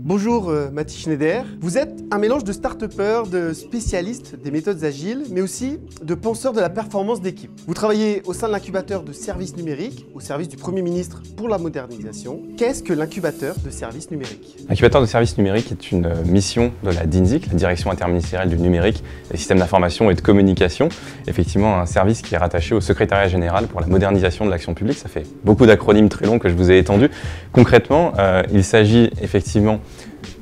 Bonjour Mathis Schneider, vous êtes un mélange de start-upper, de spécialistes des méthodes agiles, mais aussi de penseurs de la performance d'équipe. Vous travaillez au sein de l'incubateur de services numériques, au service du Premier ministre pour la modernisation. Qu'est-ce que l'incubateur de services numériques? L'incubateur de services numériques est une mission de la DINSIC, la Direction interministérielle du numérique, des systèmes d'information et de communication. Effectivement, un service qui est rattaché au secrétariat général pour la modernisation de l'action publique. Ça fait beaucoup d'acronymes très longs que je vous ai étendus. Concrètement, il s'agit effectivement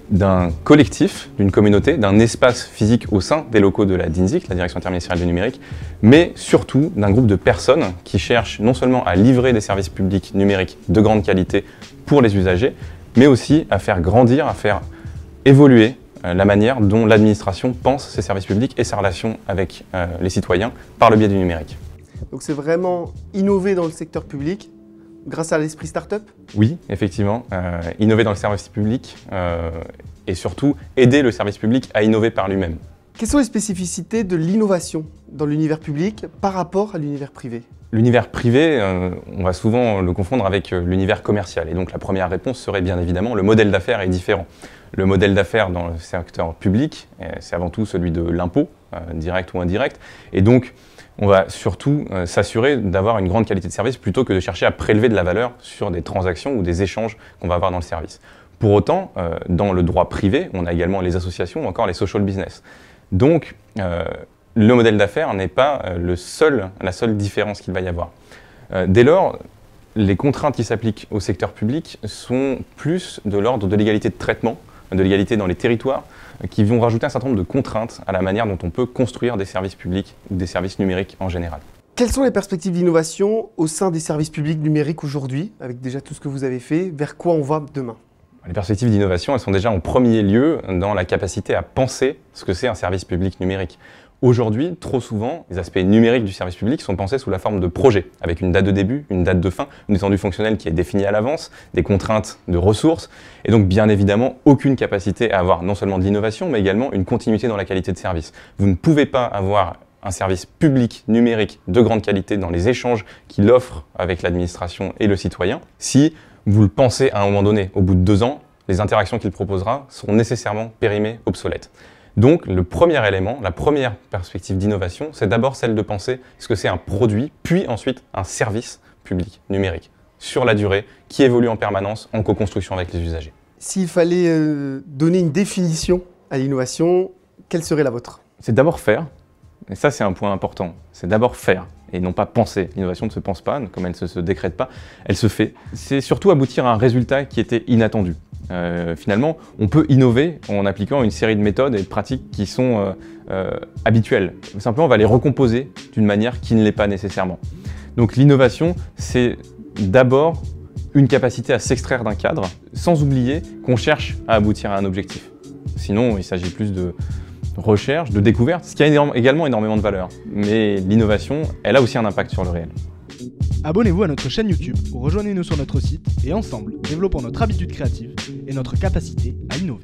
d'un collectif, d'une communauté, d'un espace physique au sein des locaux de la DINSIC, la Direction interministérielle du numérique, mais surtout d'un groupe de personnes qui cherchent non seulement à livrer des services publics numériques de grande qualité pour les usagers, mais aussi à faire grandir, à faire évoluer la manière dont l'administration pense ses services publics et sa relation avec les citoyens par le biais du numérique. Donc c'est vraiment innover dans le secteur public grâce à l'esprit start-up? Oui, effectivement, innover dans le service public et surtout aider le service public à innover par lui-même. Quelles sont les spécificités de l'innovation dans l'univers public par rapport à l'univers privé? L'univers privé, on va souvent le confondre avec l'univers commercial. Et donc la première réponse serait bien évidemment le modèle d'affaires est différent. Le modèle d'affaires dans le secteur public, c'est avant tout celui de l'impôt, direct ou indirect. Et donc, on va surtout s'assurer d'avoir une grande qualité de service plutôt que de chercher à prélever de la valeur sur des transactions ou des échanges qu'on va avoir dans le service. Pour autant, dans le droit privé, on a également les associations ou encore les social business. Donc, le modèle d'affaires n'est pas la seule différence qu'il va y avoir. Dès lors, les contraintes qui s'appliquent au secteur public sont plus de l'ordre de l'égalité de traitement, de l'égalité dans les territoires, qui vont rajouter un certain nombre de contraintes à la manière dont on peut construire des services publics ou des services numériques en général. Quelles sont les perspectives d'innovation au sein des services publics numériques aujourd'hui, avec déjà tout ce que vous avez fait? Vers quoi on va demain? Les perspectives d'innovation, elles sont déjà en premier lieu dans la capacité à penser ce que c'est un service public numérique. Aujourd'hui, trop souvent, les aspects numériques du service public sont pensés sous la forme de projets, avec une date de début, une date de fin, une étendue fonctionnelle qui est définie à l'avance, des contraintes de ressources, et donc bien évidemment aucune capacité à avoir non seulement de l'innovation, mais également une continuité dans la qualité de service. Vous ne pouvez pas avoir un service public numérique de grande qualité dans les échanges qu'il offre avec l'administration et le citoyen, si vous le pensez à un moment donné, au bout de 2 ans, les interactions qu'il proposera seront nécessairement périmées, obsolètes. Donc le premier élément, la première perspective d'innovation, c'est d'abord celle de penser ce que c'est un produit, puis ensuite un service public numérique, sur la durée, qui évolue en permanence en co-construction avec les usagers. S'il fallait donner une définition à l'innovation, quelle serait la vôtre? C'est d'abord faire, et ça c'est un point important, c'est d'abord faire, et non pas penser. L'innovation ne se pense pas, comme elle ne se décrète pas, elle se fait. C'est surtout aboutir à un résultat qui était inattendu. Finalement, on peut innover en appliquant une série de méthodes et de pratiques qui sont habituelles. Simplement, on va les recomposer d'une manière qui ne l'est pas nécessairement. Donc l'innovation, c'est d'abord une capacité à s'extraire d'un cadre, sans oublier qu'on cherche à aboutir à un objectif. Sinon, il s'agit plus de recherche, de découverte, ce qui a également énormément de valeur. Mais l'innovation, elle a aussi un impact sur le réel. Abonnez-vous à notre chaîne YouTube ou rejoignez-nous sur notre site et ensemble, développons notre habitude créative et notre capacité à innover.